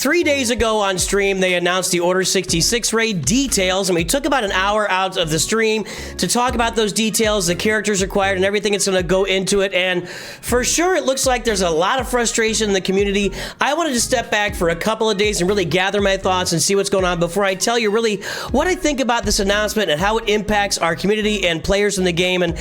3 days ago on stream, they announced the Order 66 raid details, and we took about an hour out of the stream to talk about those details, the characters required, and everything that's going to go into it. And for sure, it looks like there's a lot of frustration in the community. I wanted to step back for a couple of days and really gather my thoughts and see what's going on before I tell you really what I think about this announcement and how it impacts our community and players in the game. And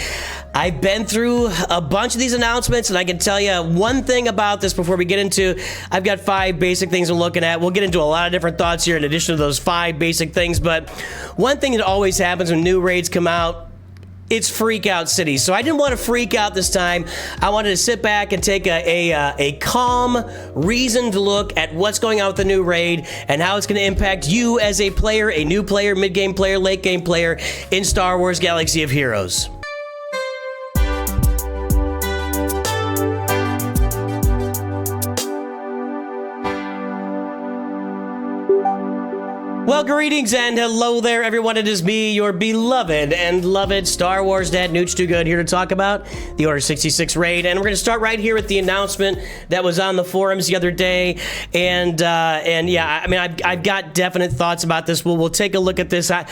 I've been through a bunch of these announcements, and I can tell you one thing about this before we get into. I've got 5 basic things I'm looking at. We'll get into a lot of different thoughts here in addition to those 5 basic things, but one thing that always happens when new raids come out, it's freak out cities. So I didn't want to freak out this time. I wanted to sit back and take a calm, reasoned look at what's going on with the new raid and how it's going to impact you as a player, a new player, mid-game player, late-game player in Star Wars Galaxy of Heroes. Well, greetings and hello there, everyone. It is me, your beloved and loved Star Wars dad, Nooch Too Good, here to talk about the Order 66 raid. And we're going to start right here with the announcement that was on the forums the other day. And yeah, I mean, I've got definite thoughts about this. We'll take a look at this. I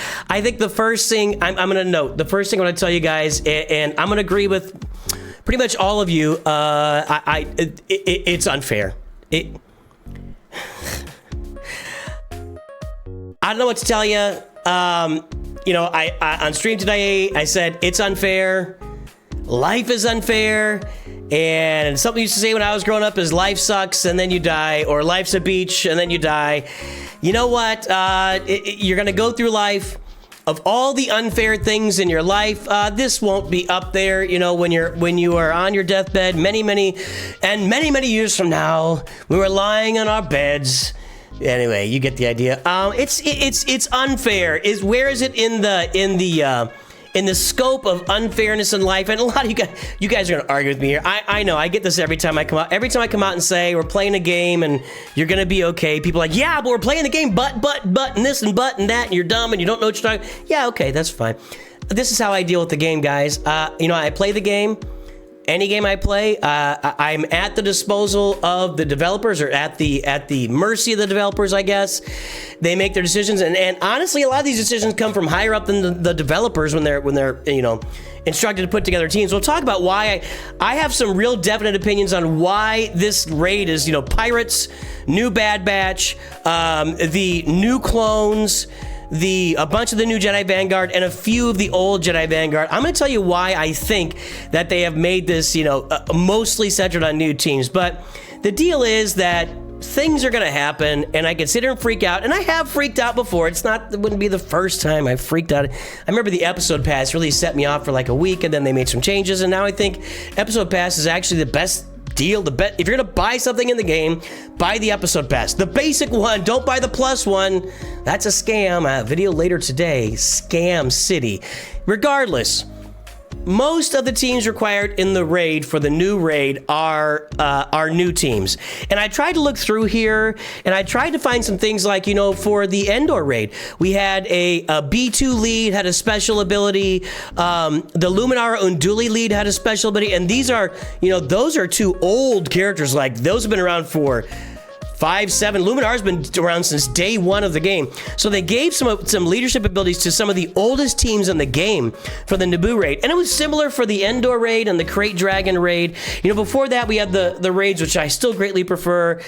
think the first thing I'm going to note, the first thing I'm going to tell you guys, and I'm going to agree with pretty much all of you, it's unfair. I don't know what to tell you. You know, I on stream today, I said, it's unfair. Life is unfair. And something I used to say when I was growing up is life sucks and then you die, or life's a beach and then you die. You know what? You're going to go through life. Of all the unfair things in your life, this won't be up there. You know, when you are on your deathbed, many years from now, we were lying on our beds. Anyway, you get the idea. It's unfair. Where is it in the scope of unfairness in life? And a lot of you guys are gonna argue with me here. I know. I get this every time I come out. Every time I come out and say we're playing a game and you're gonna be okay, people are like, yeah, but we're playing the game, but and this and but and that, and you're dumb and you don't know what you're talking. Yeah, okay, that's fine. This is how I deal with the game, guys. You know, I play the game. Any game I play, I'm at the disposal of the developers, or at the mercy of the developers, I guess. They make their decisions, and honestly, a lot of these decisions come from higher up than the developers when they're you know, instructed to put together teams. We'll talk about why I have some real definite opinions on why this raid is, you know, pirates, new Bad Batch, the new clones, a bunch of the new Jedi Vanguard, and a few of the old Jedi Vanguard. I'm going to tell you why I think that they have made this, you know, mostly centered on new teams. But the deal is that things are going to happen, and I can sit here and freak out, and I have freaked out before. It wouldn't be the first time I freaked out. I remember the Episode Pass really set me off for like a week, and then they made some changes, and now I think Episode Pass is actually the best deal. If you're gonna buy something in the game, buy the Episode Pass, the basic one. Don't buy the plus one. That's a scam. Video later today. Scam City. Regardless, most of the teams required in the raid for the new raid are new teams. And I tried to look through here, and I tried to find some things like, you know, for the Endor raid, we had a B2 lead had a special ability. The Luminara Unduli lead had a special ability. And these are, you know, those are 2 old characters. Like, those have been around for 5, 7. Luminar's been around since day 1 of the game. So they gave some leadership abilities to some of the oldest teams in the game for the Naboo raid. And it was similar for the Endor raid and the Crate Dragon raid. You know, before that, we had the raids, which I still greatly prefer.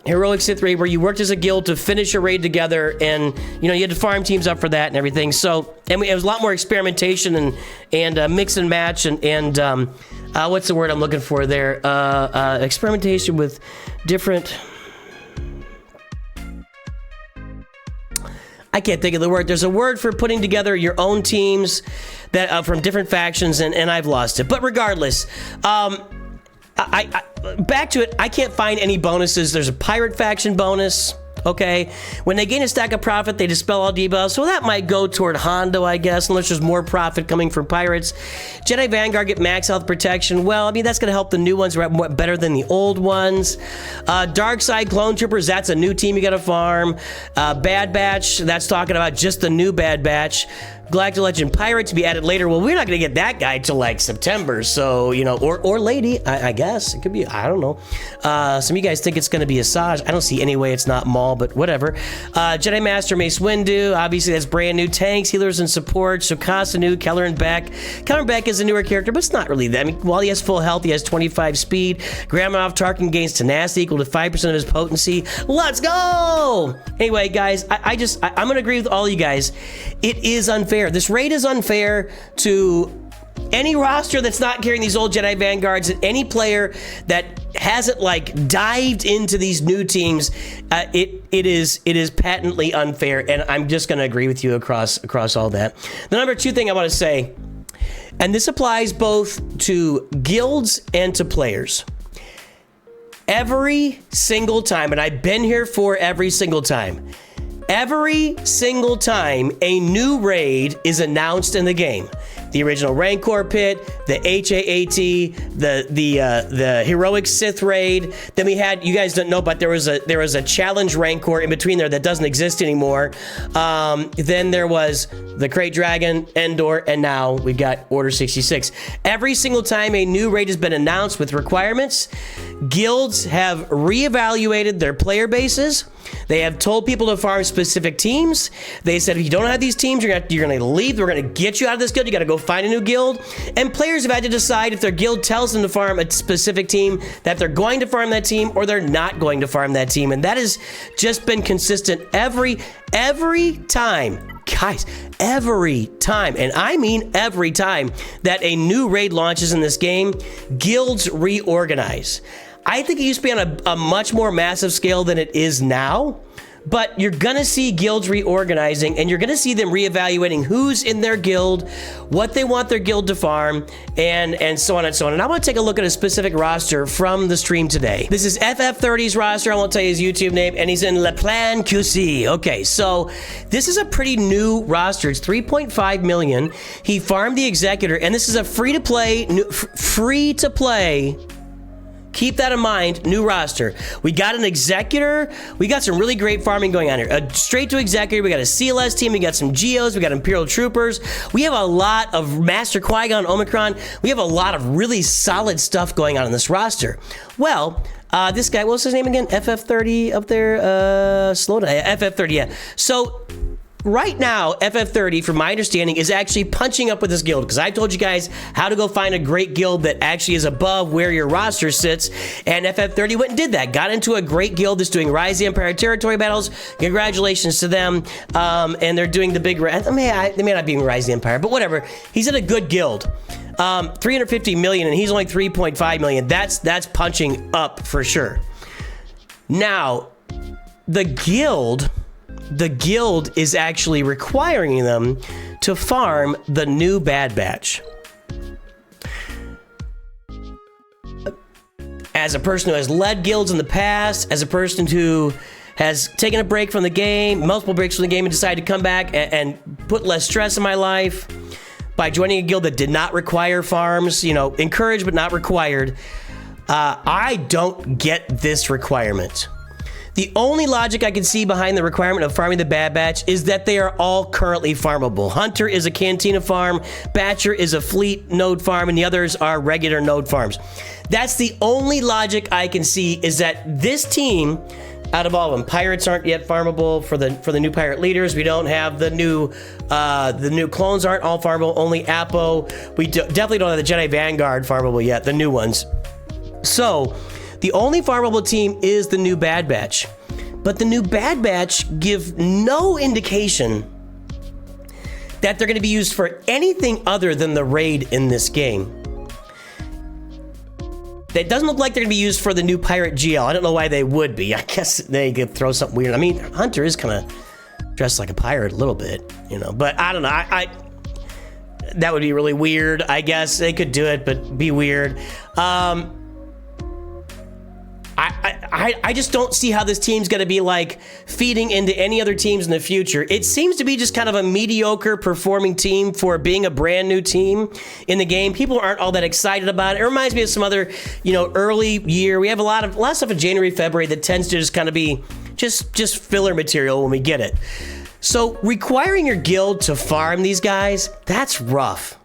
Heroic Sith raid, where you worked as a guild to finish a raid together. And, you know, you had to farm teams up for that and everything. So, and it was a lot more experimentation and mix and match and what's the word I'm looking for there? Experimentation with different... I can't think of the word. There's a word for putting together your own teams that from different factions, and I've lost it. But regardless, I back to it. I can't find any bonuses. There's a pirate faction bonus. okay? When they gain a stack of profit, they dispel all debuffs, so that might go toward Hondo, I guess, unless there's more profit coming from Pirates. Jedi Vanguard get max health protection. Well, I mean, that's going to help the new ones better than the old ones. Dark Side Clone Troopers, that's a new team you got to farm. Bad Batch, that's talking about just the new Bad Batch. Galactic Legend Pirate to be added later. Well, we're not going to get that guy till like September, so, you know, or lady, I guess. It could be, I don't know. Some of you guys think it's going to be Asajj. I don't see any way it's not Maul, but whatever. Jedi Master Mace Windu, obviously that's brand new. Tanks, healers, and support. So Kasanu, Kelleran Beck. Kelleran Beck is a newer character, but it's not really that. I mean, while he has full health, he has 25 speed. Gramonov Tarkin gains tenacity equal to 5% of his potency. Let's go! Anyway, guys, I'm going to agree with all you guys. It is unfair. This raid is unfair to any roster that's not carrying these old Jedi Vanguards, and any player that hasn't like dived into these new teams. It is patently unfair, and I'm just going to agree with you across all that. The number two thing I want to say, and this applies both to guilds and to players. Every single time, and I've been here for every single time. Every single time a new raid is announced in the game, the original Rancor pit, the HAAT, the heroic Sith raid. Then we had, you guys don't know, but there was a challenge Rancor in between there that doesn't exist anymore. Then there was the Krayt Dragon, Endor, and now we've got Order 66. Every single time a new raid has been announced with requirements, guilds have reevaluated their player bases. They have told people to farm specific teams. They said, if you don't have these teams, you're going to leave. We're going to get you out of this guild. You got to go find a new guild. And players have had to decide if their guild tells them to farm a specific team, that they're going to farm that team, or they're not going to farm that team. And that has just been consistent every time. Guys, every time, and I mean every time that a new raid launches in this game, guilds reorganize. I think it used to be on a much more massive scale than it is now, but you're gonna see guilds reorganizing, and you're gonna see them reevaluating who's in their guild, what they want their guild to farm, and so on and so on. And I want to take a look at a specific roster from the stream today. This is FF30's roster. I won't tell you his YouTube name, and he's in Le Plan QC. Okay, so this is a pretty new roster. It's 3.5 million. He farmed the Executor, and this is a free-to-play, keep that in mind, new roster. We got an Executor. We got some really great farming going on here. A straight to Executor. We got a CLS team. We got some Geos. We got Imperial Troopers. We have a lot of Master Qui-Gon Omicron. We have a lot of really solid stuff going on in this roster. Well, this guy, what's his name again? FF30 up there? Slow down. FF30, yeah. So right now, FF30, from my understanding, is actually punching up with this guild, because I told you guys how to go find a great guild that actually is above where your roster sits, and FF30 went and did that. Got into a great guild that's doing Rise of the Empire territory battles. Congratulations to them. And they're doing the big... They may not be in Rise of the Empire, but whatever. He's in a good guild. 350 million, and he's only 3.5 million. That's punching up for sure. Now, the guild is actually requiring them to farm the new Bad Batch. As a person who has led guilds in the past, as a person who has taken a break from the game, multiple breaks from the game, and decided to come back and put less stress in my life by joining a guild that did not require farms, you know, encouraged but not required, I don't get this requirement. The only logic I can see behind the requirement of farming the Bad Batch is that they are all currently farmable. Hunter is a Cantina farm, Batcher is a fleet node farm, and the others are regular node farms. That's the only logic I can see, is that this team, out of all of them, Pirates aren't yet farmable for the new Pirate leaders. We don't have the new clones aren't all farmable, only Apo. We definitely don't have the Jedi Vanguard farmable yet, the new ones. So the only farmable team is the new Bad Batch. But the new Bad Batch give no indication that they're going to be used for anything other than the raid in this game. It doesn't look like they're going to be used for the new Pirate GL. I don't know why they would be. I guess they could throw something weird. I mean, Hunter is kind of dressed like a pirate a little bit, you know. But I don't know. I that would be really weird. I guess they could do it, but be weird. I I just don't see how this team's going to be like feeding into any other teams in the future. It seems to be just kind of a mediocre performing team for being a brand new team in the game. People aren't all that excited about it. It reminds me of some other, early year. We have a lot of stuff in January, February that tends to just kind of be just filler material when we get it. So requiring your guild to farm these guys, that's rough.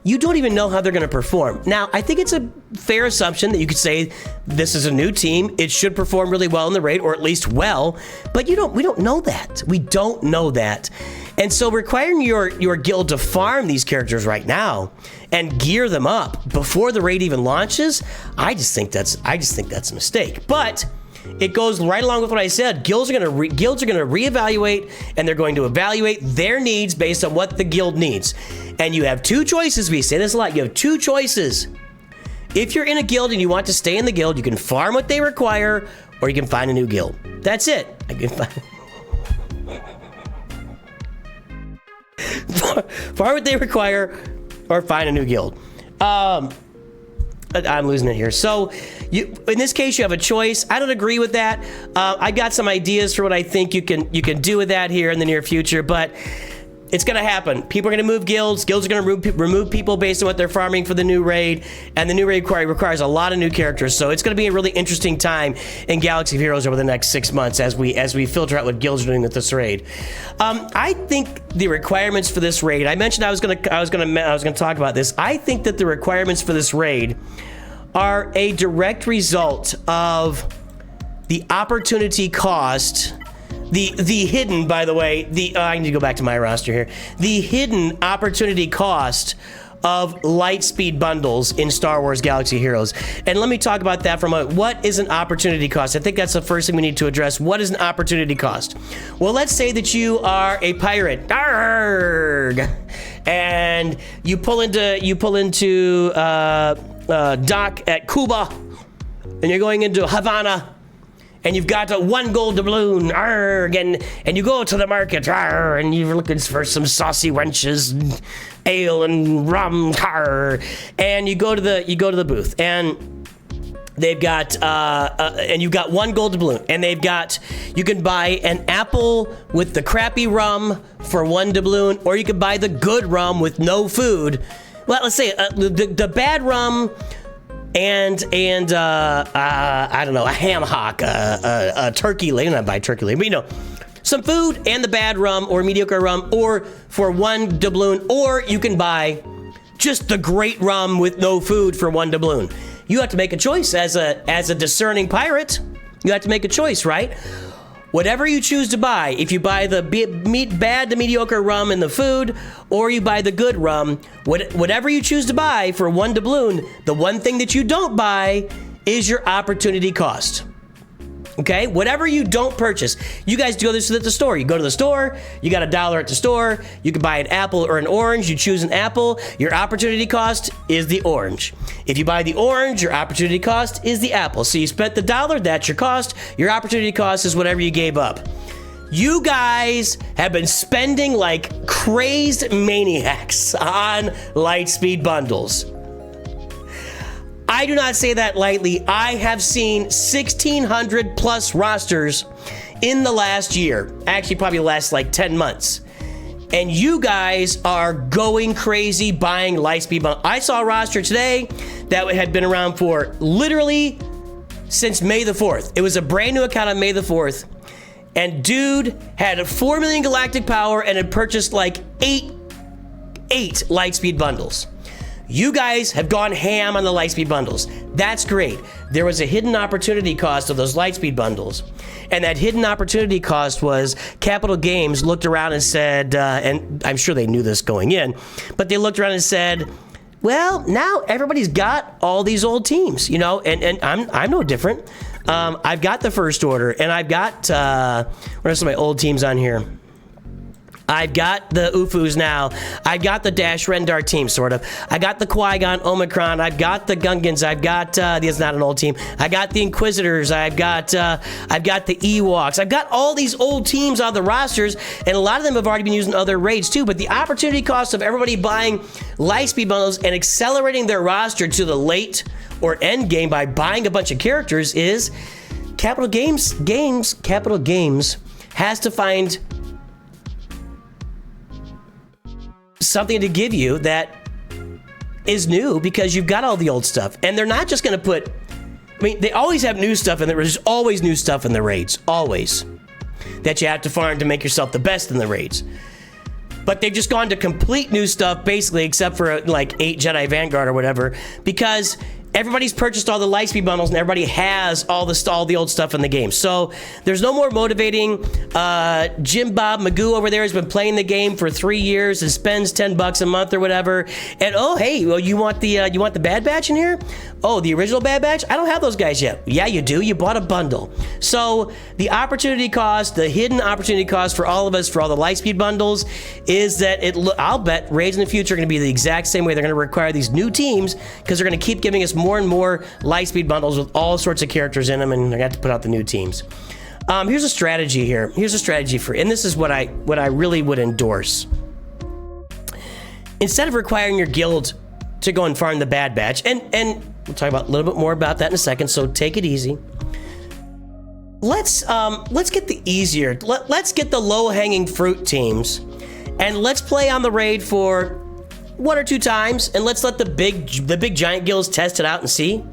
You don't even know how they're going to perform. Now, I think it's a fair assumption that you could say this is a new team. It should perform really well in the raid, or at least well, but we don't know that. We don't know that. And so requiring your guild to farm these characters right now and gear them up before the raid even launches, I just think that's a mistake. But it goes right along with what I said. Guilds are going to reevaluate, and they're going to evaluate their needs based on what the guild needs. And you have two choices. We say this a lot. You have two choices. If you're in a guild and you want to stay in the guild, you can farm what they require, or you can find a new guild. That's it. I can farm what they require, or find a new guild. I'm losing it here. So in this case, you have a choice. I don't agree with that. I got some ideas for what I think you can do with that here in the near future, but it's going to happen. People are going to move guilds. Guilds are going to remove people based on what they're farming for the new raid, and the new raid requires a lot of new characters. So it's going to be a really interesting time in Galaxy of Heroes over the next 6 months as we filter out what guilds are doing with this raid. I think the requirements for this raid. I mentioned I was going to talk about this. I think that the requirements for this raid are a direct result of the opportunity cost. The hidden, by the way, I need to go back to my roster here. The hidden opportunity cost of Lightspeed bundles in Star Wars Galaxy Heroes. And let me talk about that for a moment. What is an opportunity cost? I think that's the first thing we need to address. What is an opportunity cost? Well, let's say that you are a pirate. Arrgh! And you pull into dock at Cuba, and you're going into Havana. And you've got 1 gold doubloon, and you go to the market, and you're looking for some saucy wenches, and ale and rum, and you go to the booth, and they've got and you've got 1 gold doubloon, and you can buy an apple with the crappy rum for 1 doubloon, or you can buy the good rum with no food. Well, let's say the bad rum. And I don't know, a ham hock, a turkey leg, not buy turkey leg, but some food and the bad rum or mediocre rum, or for 1 doubloon, or you can buy just the great rum with no food for 1 doubloon. You have to make a choice as a discerning pirate. You have to make a choice, right? Whatever you choose to buy, if you buy the bad to mediocre rum and the food, or you buy the good rum, whatever you choose to buy for 1 doubloon, the one thing that you don't buy is your opportunity cost. Okay? Whatever you don't purchase. You guys do this at the store. You go to the store, you got $1 at the store, you can buy an apple or an orange, you choose an apple, your opportunity cost is the orange. If you buy the orange, your opportunity cost is the apple. So you spent the $1, that's your cost. Your opportunity cost is whatever you gave up. You guys have been spending like crazed maniacs on Lightspeed bundles. I do not say that lightly. I have seen 1,600 plus rosters in the last year. Actually, probably the last like 10 months. And you guys are going crazy buying Lightspeed bundles. I saw a roster today that had been around for literally since May the 4th. It was a brand new account on May the 4th. And dude had 4 million galactic power and had purchased like eight Lightspeed bundles. You guys have gone ham on the Lightspeed bundles. That's great. There was a hidden opportunity cost of those Lightspeed bundles. And that hidden opportunity cost was Capital Games looked around and said, and I'm sure they knew this going in, but they looked around and said, well, now everybody's got all these old teams, and I'm no different. I've got the First Order, and I've got, what are some of my old teams on here? I've got the Ufus now. I've got the Dash Rendar team, sort of. I got the Qui-Gon Omicron. I've got the Gungans. I've got, that's not an old team. I got the Inquisitors. I've got the Ewoks. I've got all these old teams on the rosters, and a lot of them have already been used in other raids too, but the opportunity cost of everybody buying Lightspeed bundles and accelerating their roster to the late or end game by buying a bunch of characters is Capital Games has to find something to give you that is new, because you've got all the old stuff. And they're not just going to put, I mean, they always have new stuff, and there's always new stuff in the raids, always, that you have to farm to make yourself the best in the raids. But they've just gone to complete new stuff, basically, except for like 8 Jedi Vanguard or whatever, because everybody's purchased all the Lightspeed bundles and everybody has all the old stuff in the game. So there's no more motivating. Jim Bob Magoo over there has been playing the game for 3 years and spends $10 a month or whatever. And oh, hey, well, you want the Bad Batch in here? Oh, the original Bad Batch? I don't have those guys yet. Yeah, you do. You bought a bundle. So the opportunity cost, the hidden opportunity cost for all of us for all the Lightspeed bundles is that I'll bet raids in the future are going to be the exact same way. They're going to require these new teams because they're going to keep giving us more and more Lightspeed bundles with all sorts of characters in them, and they're going to have to put out the new teams. Here's a strategy here. Here's a strategy for, and this is what I really would endorse. Instead of requiring your guild to go and farm the Bad Batch, and we'll talk about a little bit more about that in a second, so take it easy. Let's get the easier, let's get the low-hanging fruit teams, and let's play on the raid for 1 or 2 times, and let's let the big giant guilds test it out and see.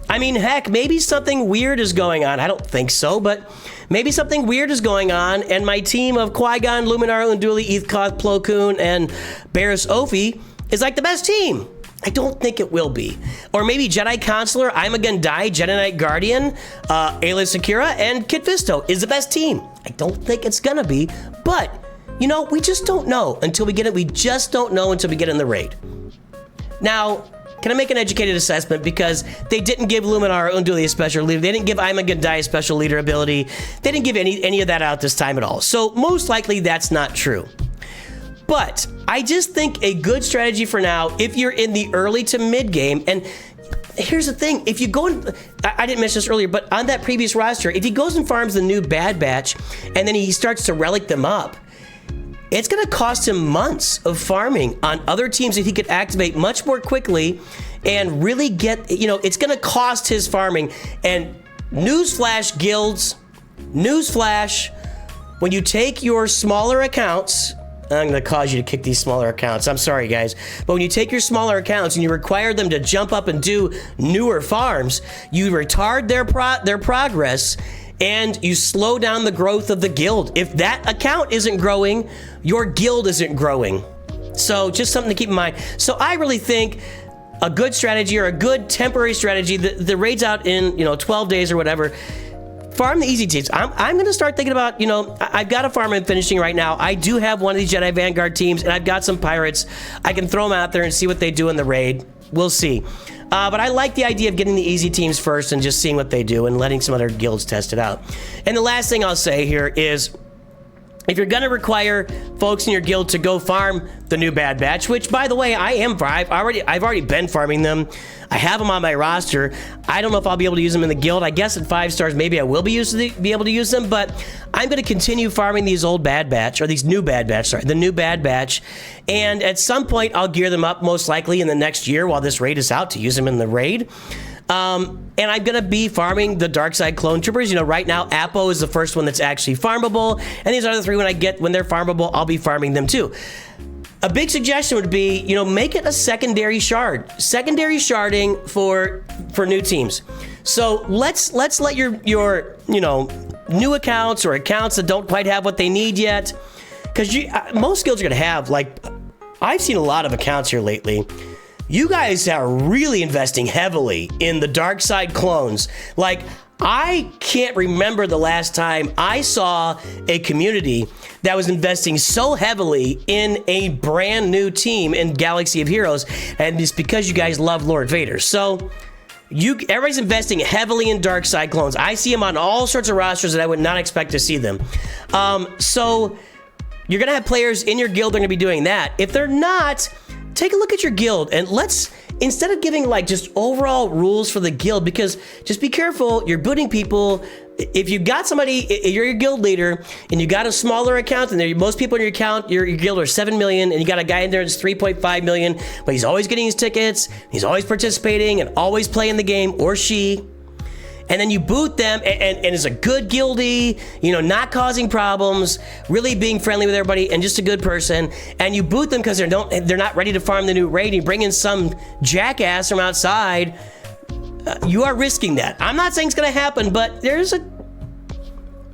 I mean, heck, maybe something weird is going on. I don't think so, but maybe something weird is going on, and my team of Qui-Gon, Luminar, Unduli, Ethkoth, Plo Koon, and Barriss Offee is like the best team. I don't think it will be. Or maybe Jedi Consular, I'm Again Die, Jedi Knight Guardian, Ayla Secura, and Kit Fisto is the best team. I don't think it's gonna be, but you know, we just don't know until we get it. We just don't know until we get in the raid. Now, can I make an educated assessment? Because they didn't give Luminar or Unduli a special leader. They didn't give I'm Again Die a special leader ability. They didn't give any of that out this time at all. So most likely that's not true. But I just think a good strategy for now, if you're in the early to mid game, and here's the thing, if you go and, I didn't mention this earlier, but on that previous roster, if he goes and farms the new Bad Batch, and then he starts to relic them up, it's going to cost him months of farming on other teams that he could activate much more quickly and really get, you know, it's going to cost his farming. And newsflash, guilds, newsflash, when you take your smaller accounts, I'm going to cause you to kick these smaller accounts. I'm sorry, guys. But when you take your smaller accounts and you require them to jump up and do newer farms, you retard their progress, and you slow down the growth of the guild. If that account isn't growing, your guild isn't growing. So just something to keep in mind. So I really think a good strategy, or a good temporary strategy, the raid's out in 12 days or whatever, farm the easy teams. I'm going to start thinking about, I've got a farm I'm finishing right now. I do have one of these Jedi Vanguard teams, and I've got some pirates. I can throw them out there and see what they do in the raid. We'll see. But I like the idea of getting the easy teams first and just seeing what they do and letting some other guilds test it out. And the last thing I'll say here is, if you're going to require folks in your guild to go farm the new Bad Batch, which, by the way, I've already been farming them. I have them on my roster. I don't know if I'll be able to use them in the guild. I guess at 5 stars, maybe I will be able to use them, but I'm going to continue farming these old Bad Batch, or these new Bad Batch, sorry, the new Bad Batch. And at some point, I'll gear them up, most likely in the next year while this raid is out, to use them in the raid. And I'm going to be farming the Dark Side Clone Troopers. Right now, Apo is the first one that's actually farmable. And these other 3, when they're farmable, I'll be farming them too. A big suggestion would be, make it a secondary shard. Secondary sharding for new teams. So let's let your new accounts or accounts that don't quite have what they need yet. Because most guilds are going to have, I've seen a lot of accounts here lately. You guys are really investing heavily in the Dark Side clones. I can't remember the last time I saw a community that was investing so heavily in a brand new team in Galaxy of Heroes, and it's because you guys love Lord Vader. So everybody's investing heavily in Dark Side clones. I see them on all sorts of rosters that I would not expect to see them. So you're gonna have players in your guild that are gonna be doing that. If they're not, take a look at your guild, and instead of giving just overall rules for the guild, because just be careful, you're booting people. If you got somebody, you're your guild leader, and you got a smaller account, and most people in your account, your guild are 7 million, and you got a guy in there that's 3.5 million, but he's always getting his tickets, he's always participating, and always playing the game, or she. and then you boot them, and it's a good guildie, you know, not causing problems, really being friendly with everybody, and just a good person, and you boot them because they're not ready to farm the new raid, and you bring in some jackass from outside, you are risking that. I'm not saying it's going to happen, but there's a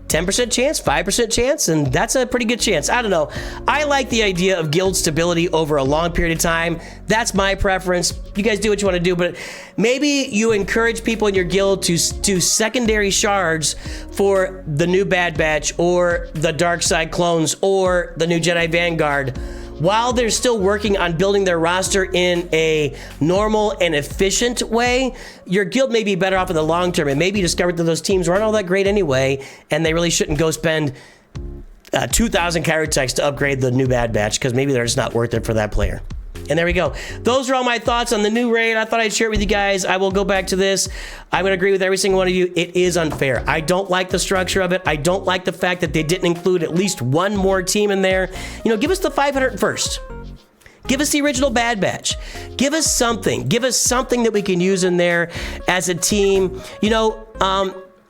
10% chance, 5% chance, and that's a pretty good chance. I don't know. I like the idea of guild stability over a long period of time. That's my preference. You guys do what you want to do, but maybe you encourage people in your guild to do secondary shards for the new Bad Batch or the Dark Side clones or the new Jedi Vanguard while they're still working on building their roster in a normal and efficient way. Your guild may be better off in the long term, and maybe you discovered that those teams aren't all that great anyway, and they really shouldn't go spend 2,000 Kyrotechs to upgrade the new Bad Batch, because maybe they're just not worth it for that player. And there we go. Those are all my thoughts on the new raid. I thought I'd share it with you guys. I will go back to this. I'm going to agree with every single one of you. It is unfair. I don't like the structure of it. I don't like the fact that they didn't include at least one more team in there. You know, give us the 501st. Give us the original Bad Batch. Give us something. Give us something that we can use in there as a team. You know,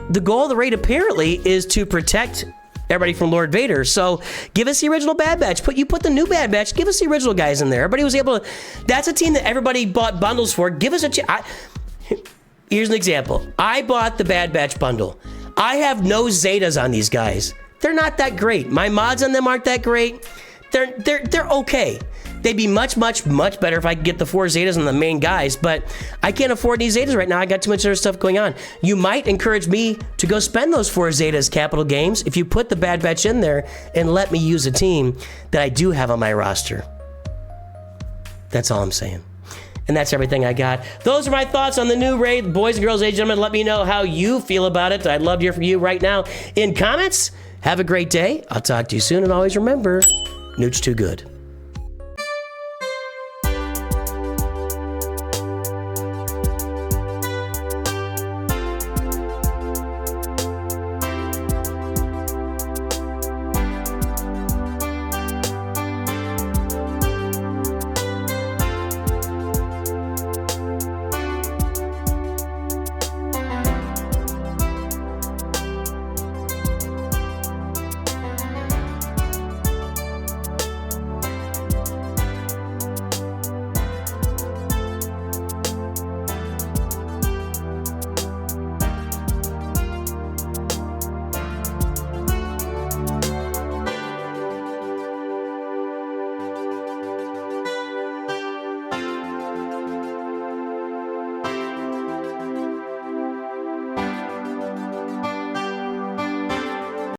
the goal of the raid apparently is to protect everybody from Lord Vader. So give us the original Bad Batch. You put the new Bad Batch. Give us the original guys in there. Everybody was able to. That's a team that everybody bought bundles for. Give us a. Here's an example. I bought the Bad Batch bundle. I have no Zetas on these guys. They're not that great. My mods on them aren't that great. They're okay. They'd be much better if I could get the 4 Zetas on the main guys, but I can't afford these Zetas right now. I got too much other stuff going on. You might encourage me to go spend those 4 Zetas, Capital Games, if you put the Bad Batch in there and let me use a team that I do have on my roster. That's all I'm saying. And that's everything I got. Those are my thoughts on the new raid. Boys and girls, ladies and gentlemen, let me know how you feel about it. I'd love to hear from you right now in comments. Have a great day. I'll talk to you soon, and always remember, Nooch too good.